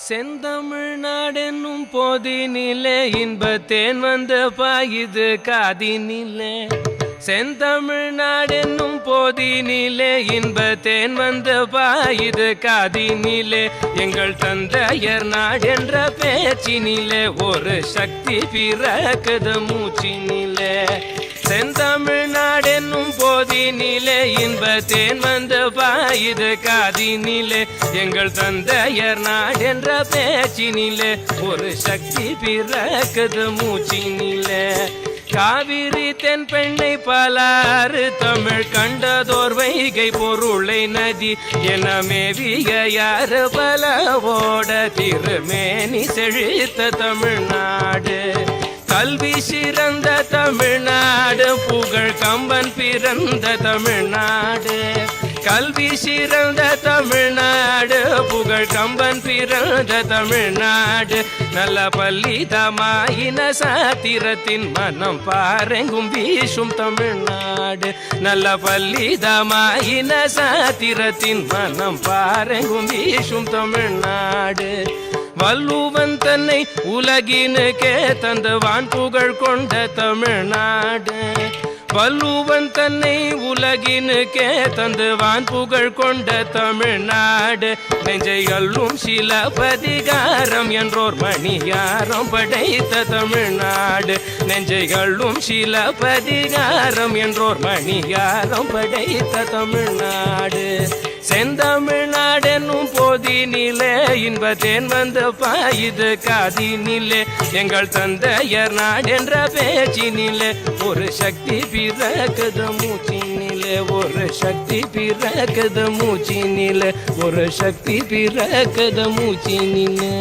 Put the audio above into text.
செந்தமிழ்நாடென்னும் போதினிலே இன்பத்தேன் வந்த பாயுது காதினிலே. செந்தமிழ்நாடென்னும் போதினிலே இன்பத்தேன் வந்த பாயுது காதினிலே. எங்கள் தந்தையர் நாடென்ற பேச்சினிலே ஒரு சக்தி பிறக்குது மூச்சினிலே. செந்தமிழ்நாடென்னும் போதினிலே இன்பத்தேன் வந்த பாயுது காதினிலே. எங்கள் தந்தையர் நாடென்ற பேச்சினிலே ஒரு சக்தி பிறக்குது மூச்சினிலே. காவிரி தென் பெண்ணை பலாறு தமிழ் கண்டதோர் வைகை பொருளை நதி என மேவிய யாரு பலவோட திருமேனி செழித்த தமிழ்நாடு. கல்வி சிறந்த தமிழ்நாடு புகழ் கம்பன் பிறந்த தமிழ்நாடு. கல்வி சிறந்த தமிழ்நாடு புகழ் கம்பன் பிறந்த தமிழ்நாடு. நல்ல பல்லிதமாயின சாத்திரத்தின் மனம் பாரெங்கும் வீசும் தமிழ்நாடு. நல்ல பல்லிதமாயின சாத்திரத்தின் மனம் பாரெங்கும் வீசும் தமிழ்நாடு. வள்ளுவன் தன்னை உலகினுக்கே தந்த வான் புகழ் கொண்ட தமிழ்நாடு. வள்ளுவன் தன்னை உலகினுக்கே தந்து வான் புகழ் கொண்ட தமிழ்நாடு. நெஞ்சைகளும் சிலப்பதிகாரம் என்றோர் மணியாரம் படைத்த தமிழ்நாடு. நெஞ்சைகளும் சிலப்பதிகாரம் என்றோர் மணியாரம் படைத்த தமிழ்நாடு. செந்தமிழ்நாடென்னும் போதினிலே இன்பத்தேன் வந்த பாயுது காதினிலே. எங்கள் தந்தையர் நாடென்ற பேச்சினிலே ஒரு சக்தி பிறக்குது மூச்சினிலே. ஒரு சக்தி பிறக்குது மூச்சினிலே. ஒரு சக்தி பிறக்குது மூச்சினிலே.